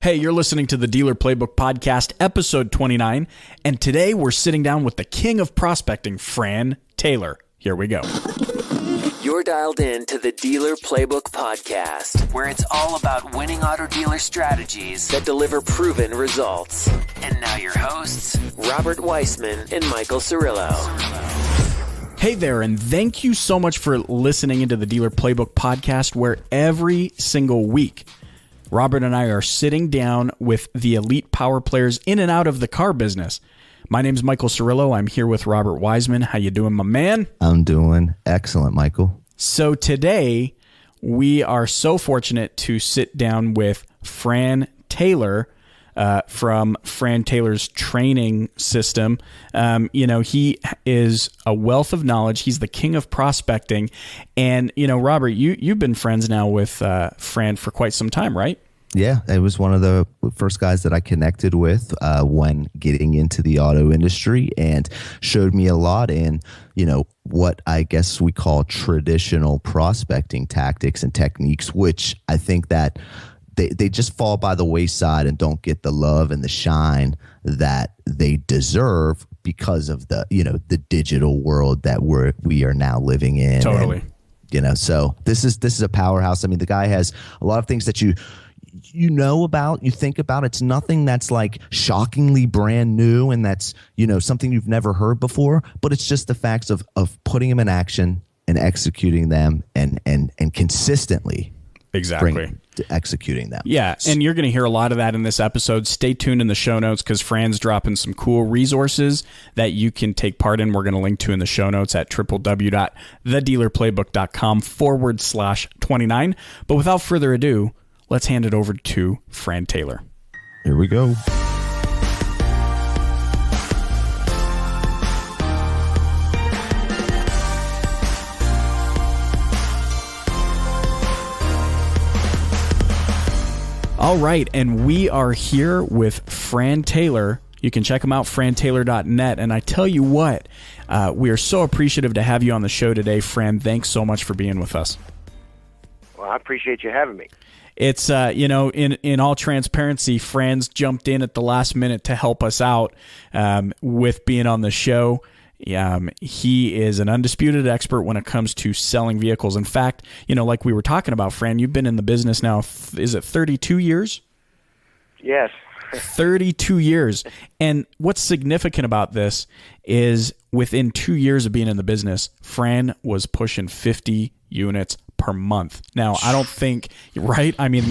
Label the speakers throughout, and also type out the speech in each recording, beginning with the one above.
Speaker 1: Hey, you're listening to the Dealer Playbook Podcast, episode 29, and today we're sitting down with the king of prospecting, Fran Taylor. Here we go.
Speaker 2: You're dialed in to the Dealer Playbook Podcast, where it's all about winning auto dealer strategies that deliver proven results. And now your hosts, Robert Weissman and Michael Cirillo.
Speaker 1: Hey there, and thank you so much for listening into the Dealer Playbook Podcast, where every single week, Robert and I are sitting down with the elite power players in and out of the car business. My name's Michael Cirillo. I'm here with Robert Weissman. How you doing, my man?
Speaker 3: I'm doing excellent, Michael.
Speaker 1: So today, we are so fortunate to sit down with Fran Taylor from Fran Taylor's training system. He is a wealth of knowledge. He's the king of prospecting. And, Robert, you've been friends now with Fran for quite some time, right?
Speaker 3: Yeah, it was one of the first guys that I connected with when getting into the auto industry, and showed me a lot in, what I guess we call traditional prospecting tactics and techniques, which I think that they just fall by the wayside and don't get the love and the shine that they deserve because of the digital world that we are now living in.
Speaker 1: Totally.
Speaker 3: And, so this is a powerhouse. I mean, the guy has a lot of things that you know about, you think about. It's nothing that's like shockingly brand new and that's, something you've never heard before, but it's just the facts of putting them in action and executing them and consistently executing them.
Speaker 1: Yeah, and you're going to hear a lot of that in this episode. Stay tuned in the show notes because Fran's dropping some cool resources that you can take part in. We're going to link to in the show notes at www.thedealerplaybook.com/29. But without further ado, let's hand it over to Fran Taylor.
Speaker 3: Here we go.
Speaker 1: All right, and we are here with Fran Taylor. You can check him out, frantaylor.net. And I tell you what, we are so appreciative to have you on the show today, Fran. Thanks so much for being with us.
Speaker 4: Well, I appreciate you having me.
Speaker 1: It's, in all transparency, Fran's jumped in at the last minute to help us out with being on the show. He is an undisputed expert when it comes to selling vehicles. In fact, like we were talking about, Fran, you've been in the business now, is it 32 years?
Speaker 4: Yes.
Speaker 1: 32 years. And what's significant about this is within 2 years of being in the business, Fran was pushing 50 units per month. Now, I don't think, right? I mean,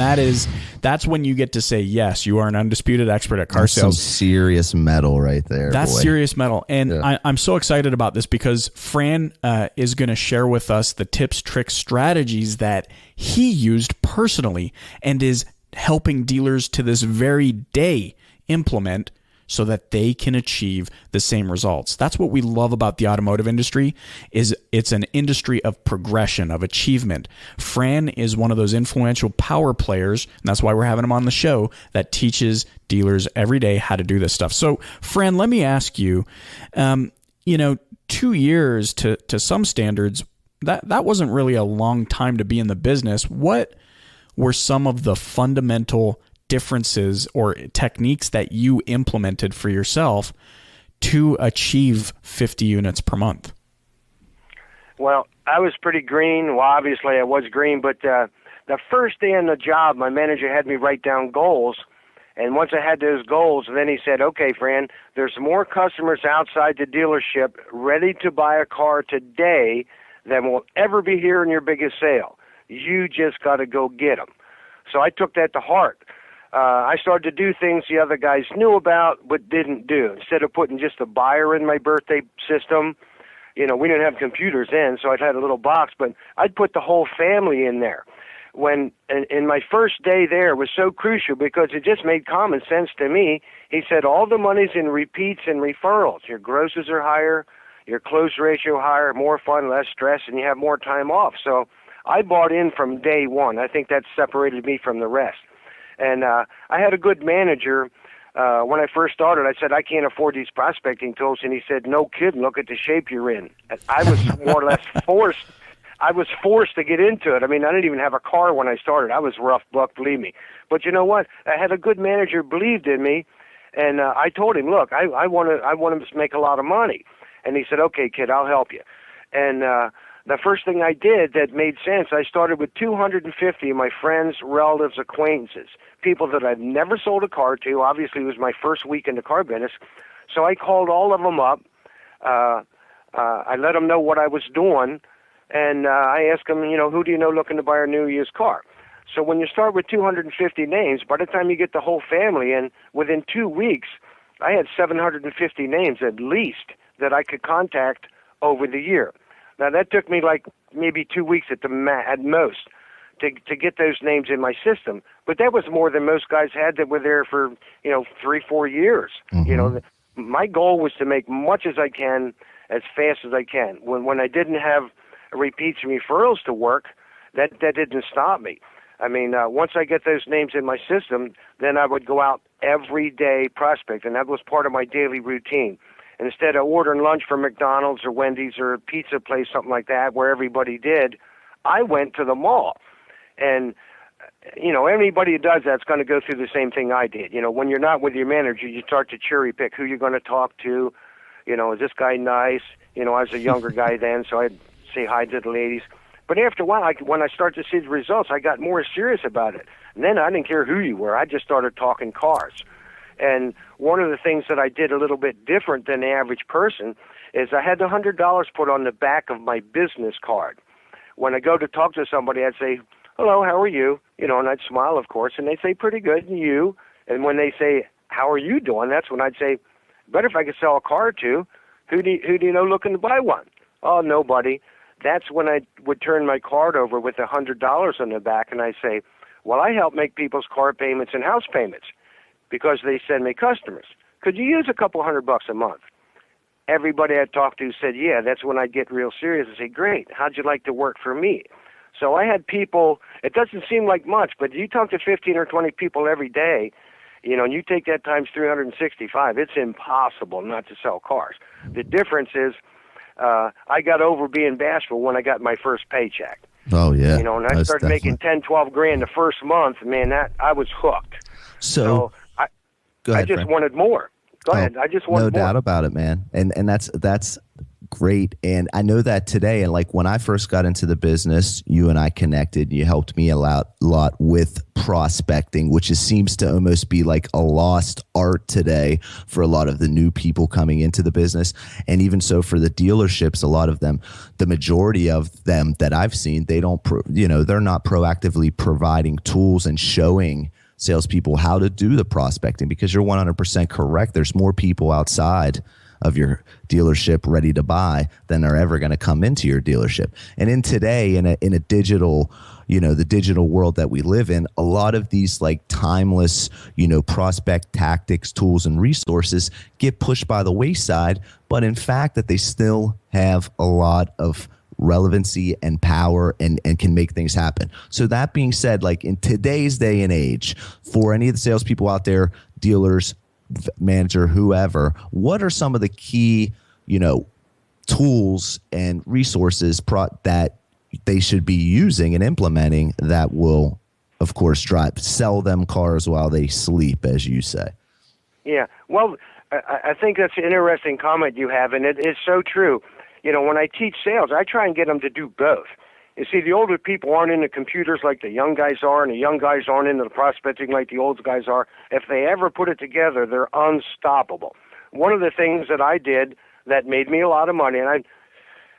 Speaker 1: that's when you get to say, yes, you are an undisputed expert at car sales.
Speaker 3: Some serious metal right there.
Speaker 1: That's
Speaker 3: boy.
Speaker 1: Serious metal. And
Speaker 3: yeah.
Speaker 1: I'm so excited about this because Fran is going to share with us the tips, tricks, strategies that he used personally and is helping dealers to this very day implement so that they can achieve the same results. That's what we love about the automotive industry, is it's an industry of progression, of achievement. Fran is one of those influential power players, and that's why we're having him on the show, that teaches dealers every day how to do this stuff. So, Fran, let me ask you, 2 years to some standards, that wasn't really a long time to be in the business. What were some of the fundamental differences or techniques that you implemented for yourself to achieve 50 units per month?
Speaker 4: Well, I was pretty green. Well, obviously I was green, but the first day on the job, my manager had me write down goals. And once I had those goals, then he said, okay, Fran, there's more customers outside the dealership ready to buy a car today than will ever be here in your biggest sale. You just got to go get them. So I took that to heart. I started to do things the other guys knew about but didn't do. Instead of putting just a buyer in my birthday system, we didn't have computers then, so I'd had a little box, but I'd put the whole family in there. In my first day there was so crucial because it just made common sense to me. He said all the money's in repeats and referrals. Your grosses are higher, your close ratio higher, more fun, less stress, and you have more time off. So I bought in from day one. I think that separated me from the rest. And I had a good manager. When I first started, I said, I can't afford these prospecting tools. And he said, no kidding, look at the shape you're in. And I was more or less forced I was forced to get into it. I mean, I didn't even have a car when I started. I was rough buck, believe me. But you know what? I had a good manager believed in me, and I told him, look, I want to make a lot of money. And he said, okay, kid, I'll help you. And the first thing I did that made sense, I started with 250 of my friends, relatives, acquaintances, people that I've never sold a car to. Obviously, it was my first week in the car business. So I called all of them up. I let them know what I was doing, and I asked them, who do you know looking to buy a new used car? So when you start with 250 names, by the time you get the whole family in, within 2 weeks, I had 750 names at least that I could contact over the year. Now, that took me like maybe 2 weeks at most to get those names in my system. But that was more than most guys had that were there for, 3-4 years.
Speaker 3: Mm-hmm.
Speaker 4: My goal was to make much as I can as fast as I can. When I didn't have repeats and referrals to work, that didn't stop me. I mean, once I get those names in my system, then I would go out every day prospect, and that was part of my daily routine. And instead of ordering lunch from McDonald's or Wendy's or a pizza place, something like that, where everybody did, I went to the mall. And, anybody who does that's going to go through the same thing I did. When you're not with your manager, you start to cherry pick who you're going to talk to. Is this guy nice? I was a younger guy then, so I'd say hi to the ladies. But after a while, when I started to see the results, I got more serious about it. And then I didn't care who you were. I just started talking cars. And one of the things that I did a little bit different than the average person is I had the $100 put on the back of my business card. When I go to talk to somebody, I'd say, hello, how are you? And I'd smile, of course, and they'd say, pretty good, and you? And when they say, how are you doing? That's when I'd say, better if I could sell a car to. Who do you know looking to buy one? Oh, nobody. That's when I would turn my card over with $100 on the back, and I say, well, I help make people's car payments and house payments because they send me customers. Could you use a couple $100 a month? Everybody I talked to said, yeah. That's when I'd get real serious and say, great, how'd you like to work for me? So I had people, it doesn't seem like much, but you talk to 15 or 20 people every day, and you take that times 365, it's impossible not to sell cars. The difference is I got over being bashful when I got my first paycheck.
Speaker 3: Oh, yeah.
Speaker 4: And I started making 10, 12 grand the first month, man, I was hooked.
Speaker 3: So go ahead,
Speaker 4: I just
Speaker 3: Frank.
Speaker 4: wanted more. Go ahead. I just wanted more.
Speaker 3: No doubt about it, man. And that's great. And I know that today, and like when I first got into the business, you and I connected. You helped me a lot with prospecting, which seems to almost be like a lost art today for a lot of the new people coming into the business. And even so for the dealerships, a lot of them, the majority of them that I've seen, they don't, they're not proactively providing tools and showing salespeople how to do the prospecting, because you're 100% correct. There's more people outside of your dealership ready to buy than are ever going to come into your dealership. And in today, in a digital, the digital world that we live in, a lot of these like timeless, prospect tactics, tools, and resources get pushed by the wayside, but in fact that they still have a lot of relevancy and power and can make things happen. So that being said, like in today's day and age, for any of the salespeople out there, dealers, manager, whoever, what are some of the key, tools and resources that they should be using and implementing that will, of course, sell them cars while they sleep, as you say? Yeah.
Speaker 4: Well, I think that's an interesting comment you have, and it is so true. When I teach sales, I try and get them to do both. You see, the older people aren't into computers like the young guys are, and the young guys aren't into the prospecting like the old guys are. If they ever put it together, they're unstoppable. One of the things that I did that made me a lot of money, and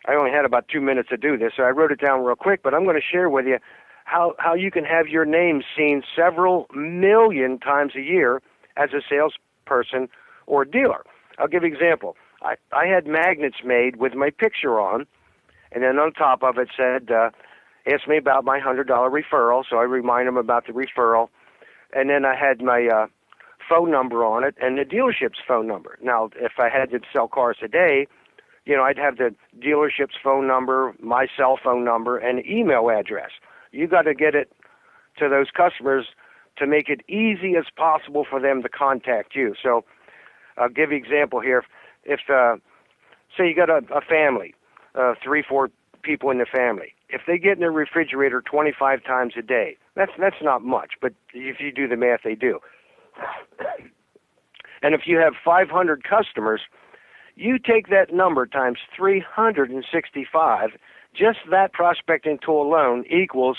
Speaker 4: I only had about 2 minutes to do this, so I wrote it down real quick, but I'm going to share with you how you can have your name seen several million times a year as a salesperson or dealer. I'll give you an example. I had magnets made with my picture on, and then on top of it said, ask me about my $100 referral, so I remind them about the referral. And then I had my phone number on it and the dealership's phone number. Now, if I had to sell cars today, I'd have the dealership's phone number, my cell phone number, and email address. You got to get it to those customers to make it easy as possible for them to contact you. So I'll give you an example here. If say you got a family, 3-4 people in the family, if they get in their refrigerator 25 times a day, that's not much, but if you do the math, they do. And if you have 500 customers, you take that number times 365, just that prospecting tool alone equals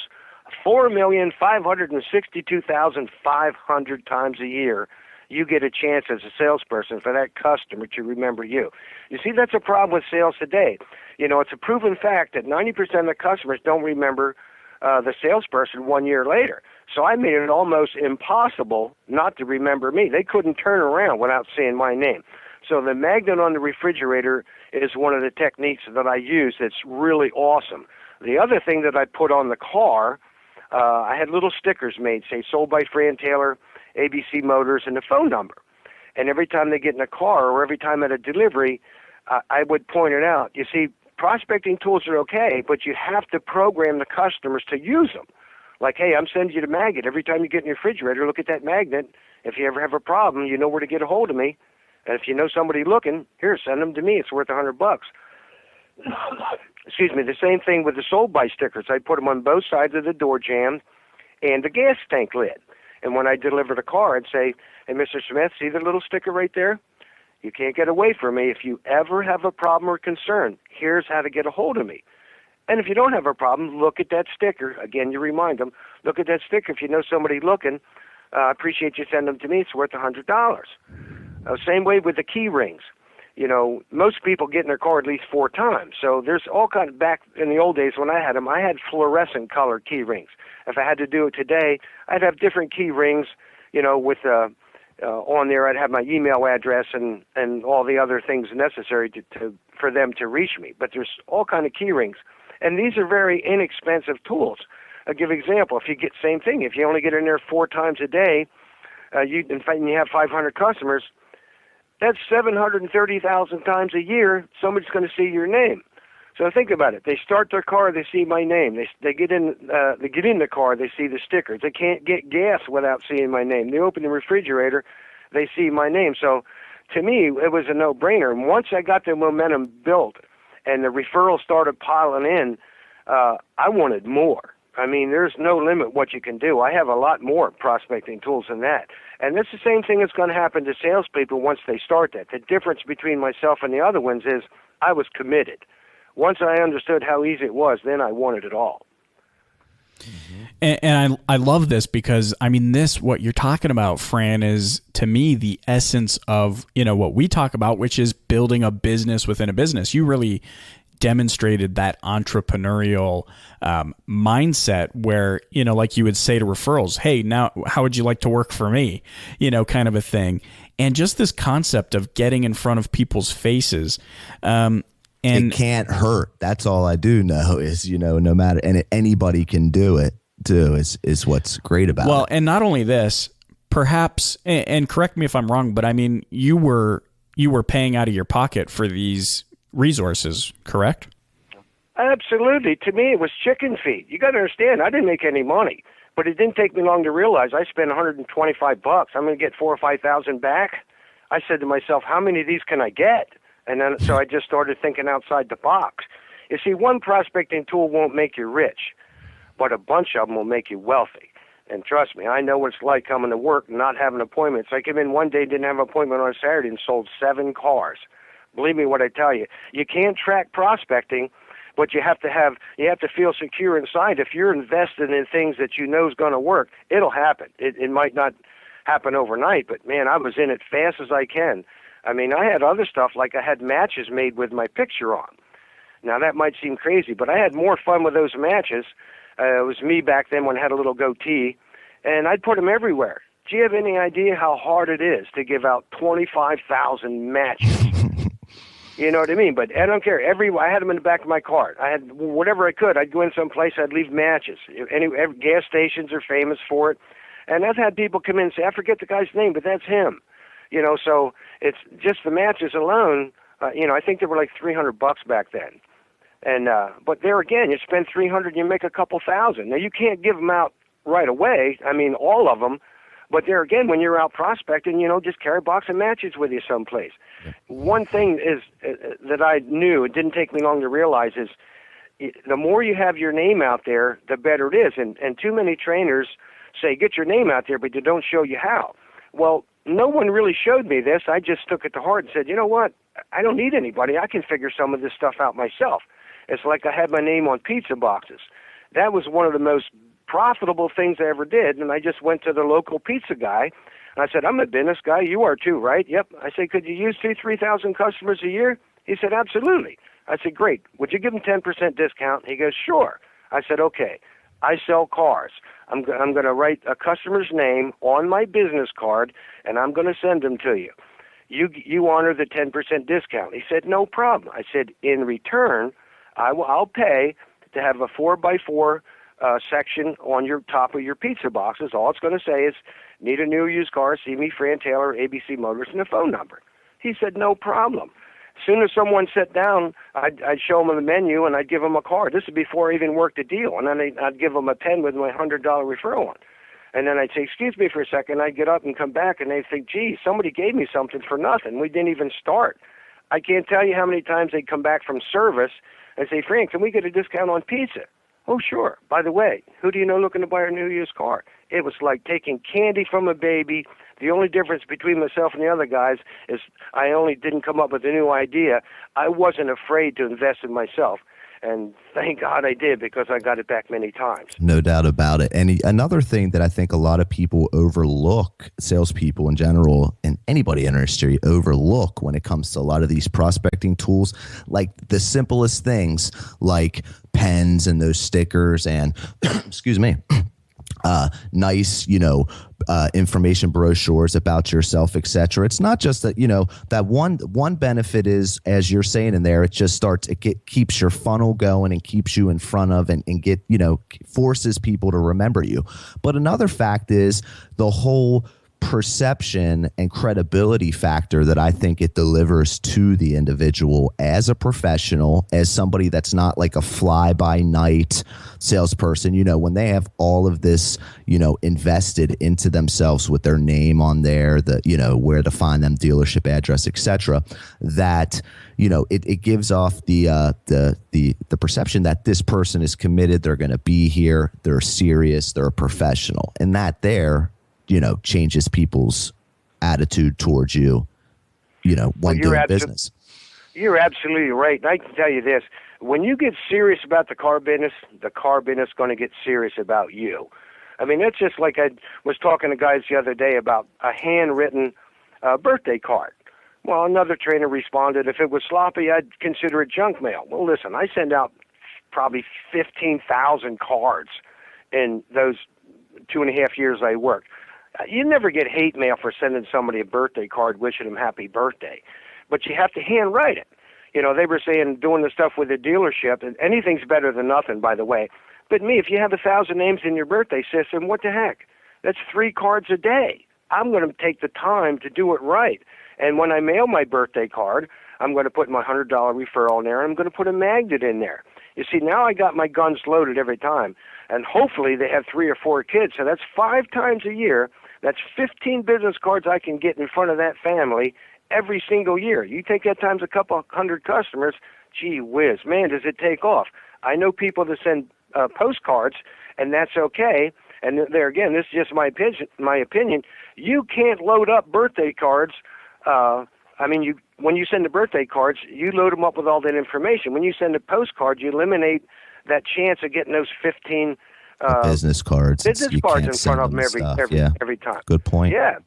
Speaker 4: 4,562,500 times a year. You get a chance as a salesperson for that customer to remember you. You see, that's a problem with sales today. It's a proven fact that 90% of the customers don't remember the salesperson 1 year later. So I made it almost impossible not to remember me. They couldn't turn around without seeing my name. So the magnet on the refrigerator is one of the techniques that I use that's really awesome. The other thing that I put on the car, I had little stickers made, say, sold by Fran Taylor, ABC Motors, and the phone number. And every time they get in a car or every time at a delivery, I would point it out. You see, prospecting tools are okay, but you have to program the customers to use them. Like, hey, I'm sending you the magnet. Every time you get in your refrigerator, look at that magnet. If you ever have a problem, you know where to get a hold of me. And if you know somebody looking, here, send them to me. It's worth $100. Excuse me. The same thing with the sold by stickers. I put them on both sides of the door jamb and the gas tank lid. And when I delivered a car, I'd say, hey, Mr. Smith, see the little sticker right there? You can't get away from me. If you ever have a problem or concern, here's how to get a hold of me. And if you don't have a problem, look at that sticker. Again, you remind them, look at that sticker. If you know somebody looking, I appreciate you sending them to me. It's worth $100. Same way with the key rings. Most people get in their car at least 4 times. So there's all kind of, back in the old days when I had them, I had fluorescent colored key rings. If I had to do it today, I'd have different key rings, with on there. I'd have my email address and all the other things necessary for them to reach me. But there's all kind of key rings. And these are very inexpensive tools. I'll give an example. If you get same thing, if you only get in there 4 times a day, you have 500 customers, that's 730,000 times a year somebody's going to see your name. So think about it. They start their car, they see my name. They get in the car, they see the stickers. They can't get gas without seeing my name. They open the refrigerator, they see my name. So to me, it was a no-brainer. And once I got the momentum built and the referrals started piling in, I wanted more. I mean, there's no limit what you can do. I have a lot more prospecting tools than that. And that's the same thing that's going to happen to salespeople once they start that. The difference between myself and the other ones is I was committed. Once I understood how easy it was, then I wanted it all.
Speaker 1: And I love this because, I mean, what you're talking about, Fran, is to me the essence of, what we talk about, which is building a business within a business. You really demonstrated that entrepreneurial mindset where, like you would say to referrals, hey, now how would you like to work for me? Kind of a thing. And just this concept of getting in front of people's faces. And
Speaker 3: it can't hurt. That's all I do know is, no matter, and anybody can do it too, is what's great about it.
Speaker 1: Well, and not only this, perhaps, and correct me if I'm wrong, but I mean, you were paying out of your pocket for these resources, correct?
Speaker 4: Absolutely. To me, it was chicken feed. You got to understand, I didn't make any money, but it didn't take me long to realize I spent $125. I'm going to get 4,000 or 5,000 back. I said to myself, how many of these can I get? And then, so I just started thinking outside the box. You see, one prospecting tool won't make you rich, but a bunch of them will make you wealthy. And trust me, I know what it's like coming to work and not having appointments. I came in one day, didn't have an appointment on a Saturday, and sold 7 cars. Believe me what I tell you. You can't track prospecting, but you have to feel secure inside. If you're invested in things that you know is going to work, it'll happen. It might not happen overnight, but man, I was in it fast as I can. I mean, I had other stuff, like I had matches made with my picture on. Now, that might seem crazy, but I had more fun with those matches. It was me back then when I had a little goatee, and I'd put them everywhere. Do you have any idea how hard it is to give out 25,000 matches? You know what I mean? But I don't care. I had them in the back of my car. I had whatever I could. I'd go in someplace, I'd leave matches. Every gas stations are famous for it. And I've had people come in and say, I forget the guy's name, but that's him. So it's just the matches alone. I think they were like $300 back then. And but there again, you spend $300, you make a couple thousand. Now you can't give them out right away. I mean, all of them. But there again, when you're out prospecting, just carry a box of matches with you someplace. One thing is that I knew, it didn't take me long to realize, is the more you have your name out there, the better it is. And too many trainers say, get your name out there, but they don't show you how. Well, no one really showed me this. I just took it to heart and said, you know what? I don't need anybody. I can figure some of this stuff out myself. It's like I had my name on pizza boxes. That was one of the most profitable things I ever did, and I just went to the local pizza guy, and I said, I'm a business guy. You are too, right? Yep. I said, could you use 3,000 customers a year? He said, absolutely. I said, great. Would you give them 10% discount? He goes, sure. I said, okay. I sell cars. I'm going to write a customer's name on my business card, and I'm going to send them to you. You honor the 10% discount. He said, no problem. I said, in return, I'll pay to have a 4x4 section on your top of your pizza boxes. All it's going to say is, need a new used car, see me, Fran Taylor, ABC Motors, and a phone number. He said, no problem. As soon as someone sat down, I'd show them the menu, and I'd give them a card. This is before I even worked a deal. And then I'd give them a pen with my $100 referral on. And then I'd say, excuse me for a second. I'd get up and come back, and they'd think, gee, somebody gave me something for nothing. We didn't even start. I can't tell you how many times they'd come back from service and say, Frank, can we get a discount on pizza? Oh, sure. By the way, who do you know looking to buy a new used car? It was like taking candy from a baby. The only difference between myself and the other guys is I only didn't come up with a new idea. I wasn't afraid to invest in myself. And thank God I did, because I got it back many times.
Speaker 3: No doubt about it. And another thing that I think a lot of people overlook, salespeople in general, and anybody in our industry overlook when it comes to a lot of these prospecting tools, like the simplest things like pens and those stickers and, excuse me, nice, information brochures about yourself, etc. It's not just that, that one benefit is, as you're saying in there, it just keeps your funnel going and keeps you in front of and forces people to remember you. But another fact is the whole perception and credibility factor that I think it delivers to the individual as a professional, as somebody that's not like a fly-by-night salesperson. When they have all of this, invested into themselves with their name on there, where to find them, dealership address, etc., that it gives off the perception that this person is committed, they're going to be here, they're serious, they're a professional, and that there changes people's attitude towards you, when doing business.
Speaker 4: You're absolutely right. And I can tell you this, when you get serious about the car business is going to get serious about you. I mean, it's just like I was talking to guys the other day about a handwritten birthday card. Well, another trainer responded, if it was sloppy, I'd consider it junk mail. Well, listen, I send out probably 15,000 cards in those 2.5 years I worked. You never get hate mail for sending somebody a birthday card wishing them happy birthday, but you have to handwrite it. They were saying doing the stuff with the dealership, and anything's better than nothing, by the way. But me, if you have 1,000 names in your birthday system, what the heck? That's 3 cards a day. I'm going to take the time to do it right. And when I mail my birthday card, I'm going to put my $100 referral in there. I'm going to put a magnet in there. You see, now I got my guns loaded every time. And hopefully they have 3 or 4 kids. So that's 5 times a year. That's 15 business cards I can get in front of that family every single year. You take that times a couple hundred customers, gee whiz, man, does it take off. I know people that send postcards, and that's okay. And there again, this is just my opinion. You can't load up birthday cards. When you send the birthday cards, you load them up with all that information. When you send a postcard, you eliminate that chance of getting those 15
Speaker 3: business cards.
Speaker 4: Business cards in front of them every time.
Speaker 3: Good point.
Speaker 4: Yeah.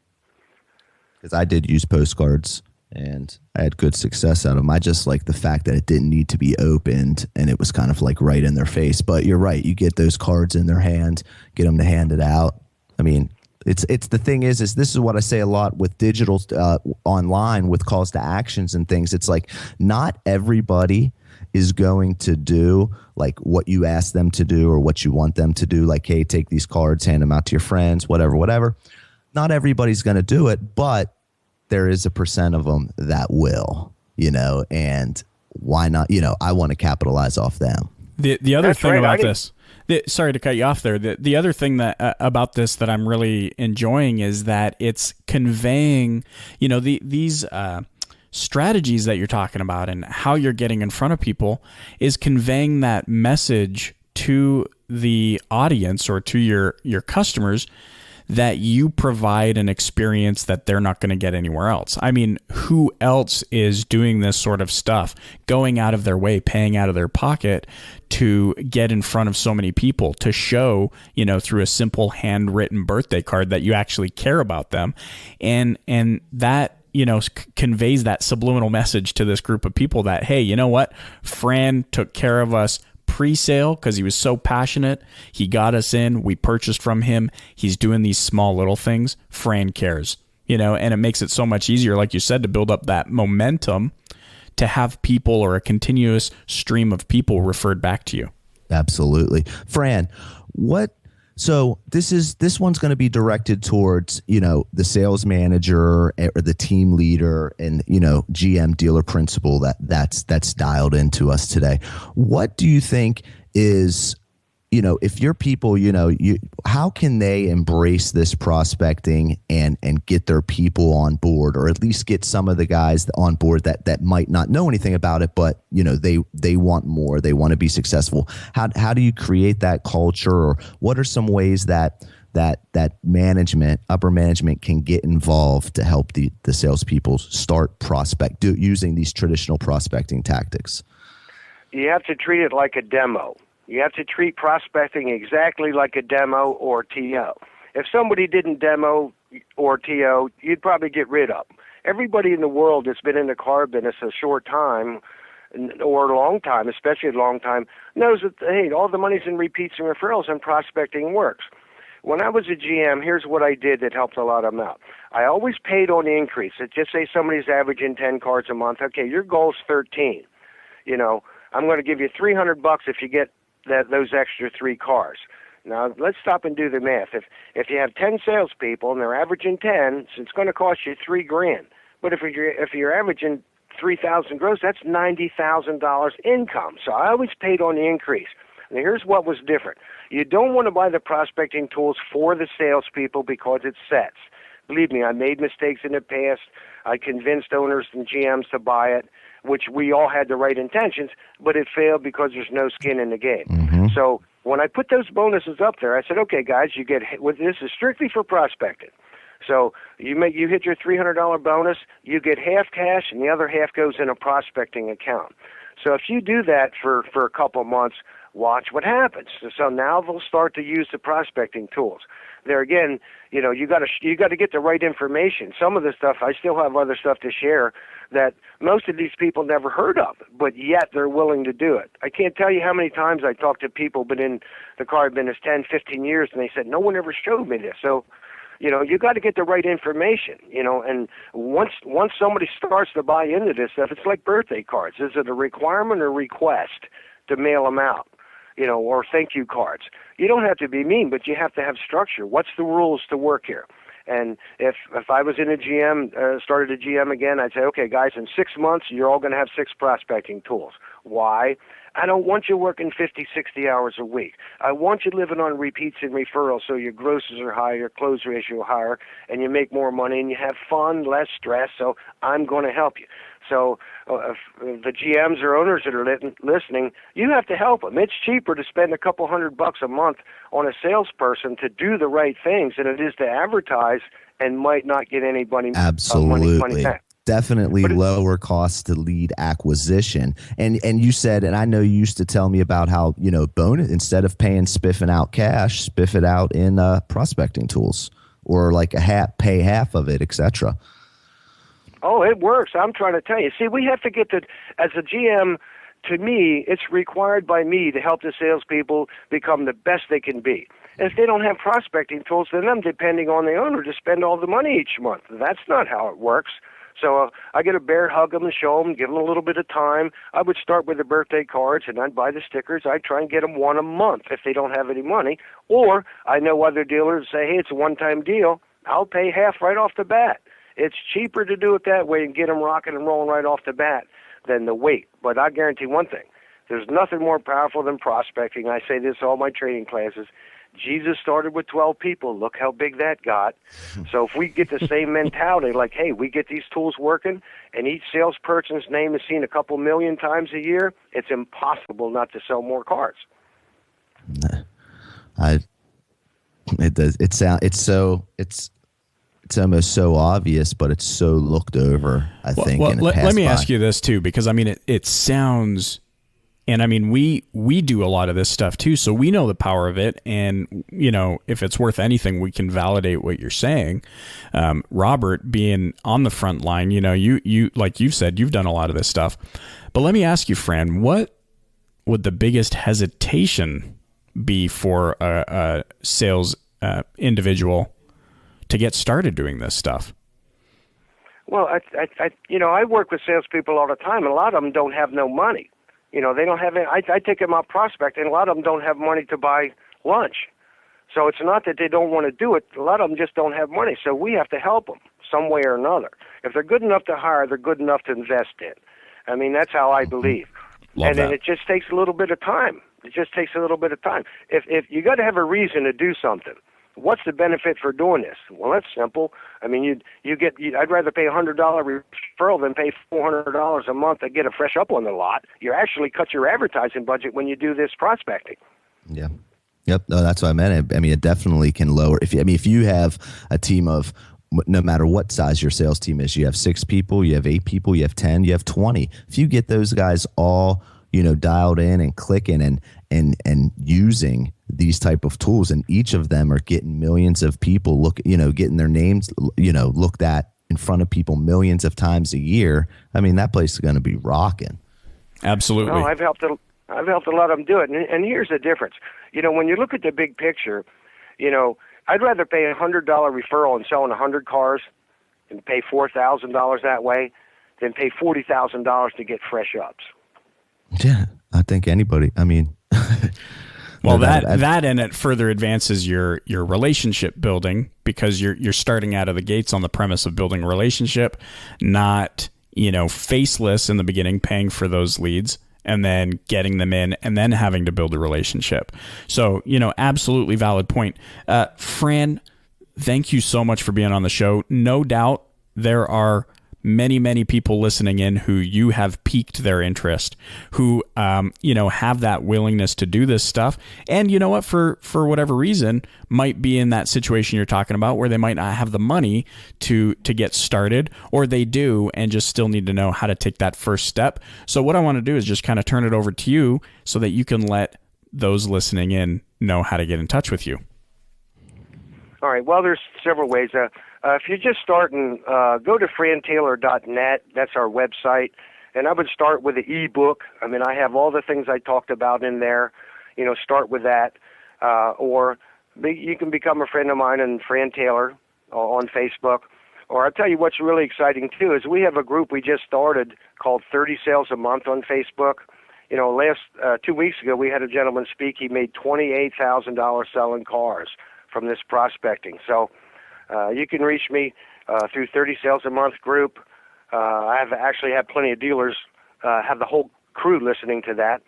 Speaker 3: Because I did use postcards, and I had good success out of them. I just like the fact that it didn't need to be opened, and it was kind of like right in their face. But you're right. You get those cards in their hand, get them to hand it out. I mean, it's the thing is this is what I say a lot with digital online with calls to actions and things. It's like not everybody is going to do like what you ask them to do or what you want them to do. Like, hey, take these cards, hand them out to your friends, whatever. Not everybody's going to do it, but there is a percent of them that will, and why not? I want to capitalize off them.
Speaker 1: The other thing about this, sorry to cut you off there. The other thing that about this that I'm really enjoying is that it's conveying, these strategies that you're talking about and how you're getting in front of people is conveying that message to the audience or to your customers that you provide an experience that they're not going to get anywhere else. I mean, who else is doing this sort of stuff, going out of their way, paying out of their pocket to get in front of so many people, to show, through a simple handwritten birthday card that you actually care about them. And that, conveys that subliminal message to this group of people that, hey, you know what? Fran took care of us pre-sale because he was so passionate. He got us in. We purchased from him. He's doing these small little things. Fran cares, and it makes it so much easier, like you said, to build up that momentum to have people or a continuous stream of people referred back to you.
Speaker 3: Absolutely. Fran, so this one's going to be directed towards, the sales manager or the team leader and, GM dealer principal that's dialed into us today. What do you think is, if your people, how can they embrace this prospecting and get their people on board, or at least get some of the guys on board that might not know anything about it, but they want more, they want to be successful. How do you create that culture, or what are some ways that management, upper management, can get involved to help the salespeople start using these traditional prospecting tactics?
Speaker 4: You have to treat it like a demo. You have to treat prospecting exactly like a demo or TO. If somebody didn't demo or TO, you'd probably get rid of them. Everybody in the world that's been in the car business a short time or a long time, especially a long time, knows that, hey, all the money's in repeats and referrals and prospecting works. When I was a GM, here's what I did that helped a lot of them out. I always paid on the increase. Just say somebody's averaging 10 cards a month. Okay, your goal's 13. I'm going to give you $300 if you get those extra 3 cars. Now, let's stop and do the math. If you have 10 salespeople and they're averaging 10, so it's going to cost you $3,000. But if you're averaging 3,000 gross, that's $90,000 income. So I always paid on the increase. Now, here's what was different. You don't want to buy the prospecting tools for the salespeople because it sets. Believe me, I made mistakes in the past. I convinced owners and GMs to buy it, which we all had the right intentions, but it failed because there's no skin in the game.
Speaker 3: Mm-hmm.
Speaker 4: So when I put those bonuses up there, I said, okay, guys, this is strictly for prospecting. So you hit your $300 bonus, you get half cash, and the other half goes in a prospecting account. So if you do that for a couple of months, watch what happens. So now they'll start to use the prospecting tools. There again, you got to get the right information. Some of the stuff, I still have other stuff to share that most of these people never heard of, but yet they're willing to do it. I can't tell you how many times I talked to people been in the car business 10, 15 years, and they said, no one ever showed me this. So, you got to get the right information, and once somebody starts to buy into this stuff, it's like birthday cards. Is it a requirement or request to mail them out? Or thank you cards. You don't have to be mean, but you have to have structure. What's the rules to work here? And if I was in a GM, started a GM again, I'd say, okay, guys, in 6 months, you're all going to have 6 prospecting tools. Why? I don't want you working 50, 60 hours a week. I want you living on repeats and referrals so your grosses are higher, your close ratio higher, and you make more money and you have fun, less stress, so I'm going to help you. So if the GMs or owners that are listening, you have to help them. It's cheaper to spend a couple $100 a month on a salesperson to do the right things than it is to advertise and might not get anybody money back.
Speaker 3: Definitely lower cost to lead acquisition. And you said, and I know you used to tell me about how, bonus, instead of spiffing out cash, spiff it out in prospecting tools, or like pay half of it, etc.
Speaker 4: Oh, it works. I'm trying to tell you. See, we have to get as a GM, to me, it's required by me to help the salespeople become the best they can be. And if they don't have prospecting tools, then I'm depending on the owner to spend all the money each month. That's not how it works. So I get a bear hug them and show them, give them a little bit of time. I would start with the birthday cards, and I'd buy the stickers. I'd try and get them one a month if they don't have any money. Or I know other dealers say, hey, it's a one-time deal. I'll pay half right off the bat. It's cheaper to do it that way and get them rocking and rolling right off the bat than the wait. But I guarantee one thing. There's nothing more powerful than prospecting. I say this in all my training classes. Jesus started with 12 people. Look how big that got. So if we get the same mentality, like, hey, we get these tools working, and each salesperson's name is seen a couple million times a year, it's impossible not to sell more cars.
Speaker 3: It does. It's almost so obvious, but it's so looked over, I think.
Speaker 1: Well, let me ask you this too, because I mean, it sounds, and I mean, we do a lot of this stuff too, so we know the power of it. And, you know, if it's worth anything, we can validate what you're saying. Robert, being on the front line, you know, you like you've said, you've done a lot of this stuff. But let me ask you, Fran, what would the biggest hesitation be for a sales individual to get started doing this stuff?
Speaker 4: Well, I work with salespeople all the time, and a lot of them don't have no money. You know, they don't have any. I take them out prospecting, and a lot of them don't have money to buy lunch. So it's not that they don't want to do it. A lot of them just don't have money. So we have to help them some way or another. If they're good enough to hire, they're good enough to invest in. I mean, that's how I believe. Then it just takes a little bit of time. It just takes a little bit of time. If you got to have a reason to do something. What's the benefit for doing this? Well, that's simple. I mean, I'd rather pay $100 referral than pay $400 a month to get a fresh up on the lot. You actually cut your advertising budget when you do this prospecting.
Speaker 3: Yeah. Yep. No, that's what I meant. I mean, it definitely can lower. If you have a team of, no matter what size your sales team is, you have 6 people, you have 8 people, you have 10, you have 20. If you get those guys all, you know, dialed in and clicking and using these type of tools, and each of them are getting millions of people getting their names, you know, looked at in front of people millions of times a year. I mean, that place is going to be rocking.
Speaker 1: Absolutely.
Speaker 4: No, I've helped a lot of them do it. And here's the difference. You know, when you look at the big picture, you know, I'd rather pay $100 referral and selling 100 cars and pay $4,000 that way than pay $40,000 to get fresh ups.
Speaker 3: Yeah, I think anybody, I mean,
Speaker 1: well, that and it further advances your relationship building, because you're starting out of the gates on the premise of building a relationship, not, you know, faceless in the beginning, paying for those leads and then getting them in and then having to build a relationship. So, you know, absolutely valid point. Fran, thank you so much for being on the show. No doubt there are many, many people listening in who you have piqued their interest, who, you know, have that willingness to do this stuff. And you know what, for whatever reason, might be in that situation you're talking about where they might not have the money to get started, or they do and just still need to know how to take that first step. So what I want to do is just kind of turn it over to you so that you can let those listening in know how to get in touch with you.
Speaker 4: All right. Well, there's several ways. If you're just starting, go to frantaylor.net. That's our website. And I would start with the ebook. I mean, I have all the things I talked about in there. You know, start with that. Or you can become a friend of mine and Fran Taylor on Facebook. Or I'll tell you what's really exciting, too, is we have a group we just started called 30 Sales a Month on Facebook. You know, last 2 weeks ago, we had a gentleman speak. He made $28,000 selling cars from this prospecting. So you can reach me through 30 Sales a Month group. I have actually had plenty of dealers have the whole crew listening to that.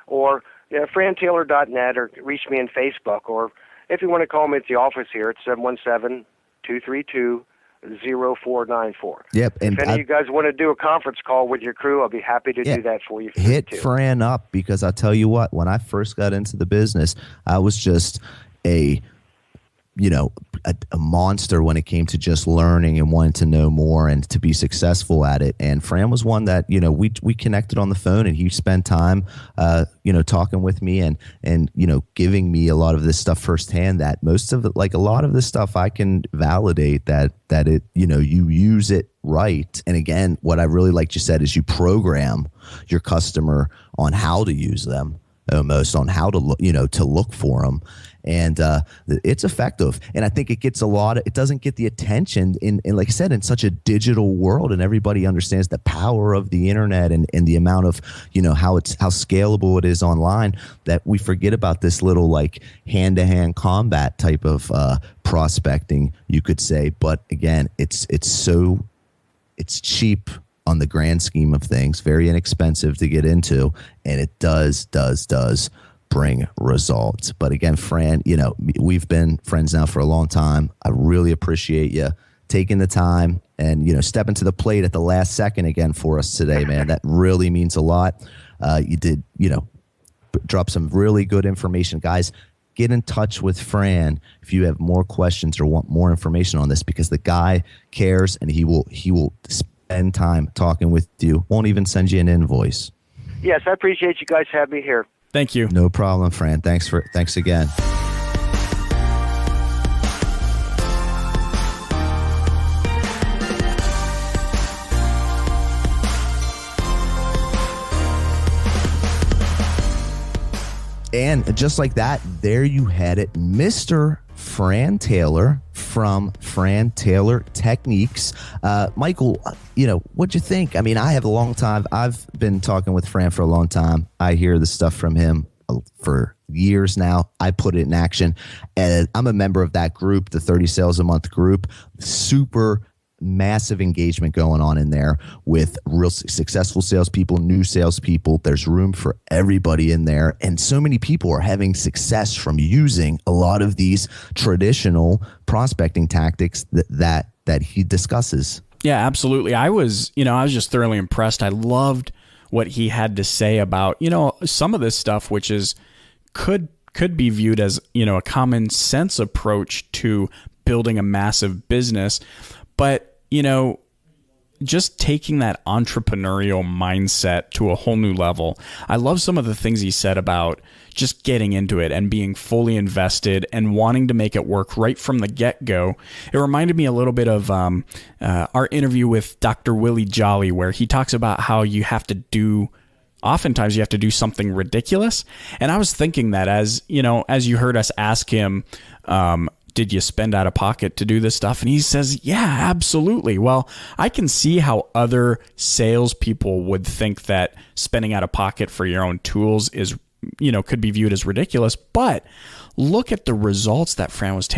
Speaker 4: Or frantaylor.net, or reach me in Facebook. Or if you want to call me at the office here, it's 717-232-0494.
Speaker 3: Yep. And
Speaker 4: if any of you guys want to do a conference call with your crew, I'll be happy to do that for you.
Speaker 3: Hit Fran up, because I'll tell you what, when I first got into the business, I was just a monster when it came to just learning and wanting to know more and to be successful at it. And Fran was one that, you know, we connected on the phone, and he spent time, talking with me and, you know, giving me a lot of this stuff firsthand, that most of it, like a lot of this stuff, I can validate that it, you know, you use it right. And again, what I really liked you said is you program your customer on how to use them, almost on how to look, you know, to look for them. And it's effective. And I think it gets it doesn't get the attention in, like I said, in such a digital world, and everybody understands the power of the internet and the amount of, you know, how scalable it is online, that we forget about this little like hand-to-hand combat type of prospecting, you could say. But again, it's cheap on the grand scheme of things, very inexpensive to get into, and it does bring results. But again, Fran, we've been friends now for a long time. I really appreciate you taking the time and, stepping to the plate at the last second again for us today, man. That really means a lot. You did, drop some really good information. Guys, get in touch with Fran if you have more questions or want more information on this, because the guy cares and he will spend time talking with you. Won't even send you an invoice.
Speaker 4: Yes, I appreciate you guys having me here.
Speaker 1: Thank you.
Speaker 3: No problem, Fran. Thanks again. And just like that, there you had it, Mr. Fran Taylor from Fran Taylor Techniques. Michael, what'd you think? I mean, I've been talking with Fran for a long time. I hear the stuff from him for years now. I put it in action, and I'm a member of that group, the 30 Sales a Month group. Super massive engagement going on in there with real successful salespeople, new salespeople. There's room for everybody in there. And so many people are having success from using a lot of these traditional prospecting tactics that he discusses.
Speaker 1: Yeah, absolutely. I was just thoroughly impressed. I loved what he had to say about, some of this stuff, which is could be viewed as, a common sense approach to building a massive business. But, just taking that entrepreneurial mindset to a whole new level. I love some of the things he said about just getting into it and being fully invested and wanting to make it work right from the get-go. It reminded me a little bit of our interview with Dr. Willie Jolly, where he talks about how oftentimes you have to do something ridiculous. And I was thinking that as you heard us ask him, did you spend out of pocket to do this stuff? And he says, yeah, absolutely. Well, I can see how other salespeople would think that spending out of pocket for your own tools is, could be viewed as ridiculous. But look at the results that Fran was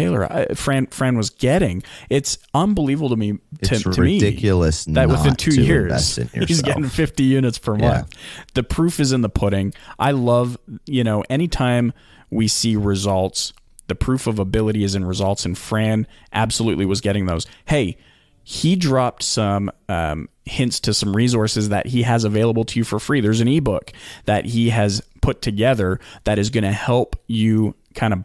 Speaker 1: getting. It's unbelievable to me.
Speaker 3: It's ridiculous
Speaker 1: that within 2 years
Speaker 3: he's
Speaker 1: getting 50 units per month. The proof is in the pudding. I love, anytime we see results, the proof of ability is in results, and Fran absolutely was getting those. Hey, he dropped some hints to some resources that he has available to you for free. There's an ebook that he has put together that is going to help you kind of,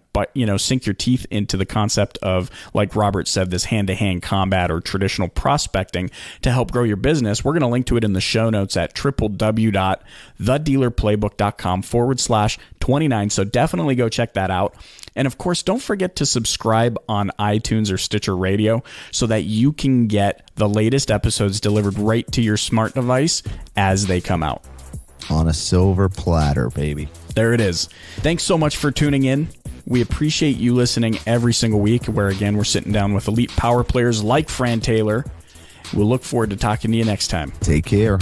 Speaker 1: sink your teeth into the concept of, like Robert said, this hand-to-hand combat or traditional prospecting to help grow your business. We're going to link to it in the show notes at www.thedealerplaybook.com/29. So definitely go check that out. And of course, don't forget to subscribe on iTunes or Stitcher Radio so that you can get the latest episodes delivered right to your smart device as they come out.
Speaker 3: On a silver platter, baby.
Speaker 1: There it is. Thanks so much for tuning in. We appreciate you listening every single week, where, again, we're sitting down with elite power players like Fran Taylor. We'll look forward to talking to you next time.
Speaker 3: Take care.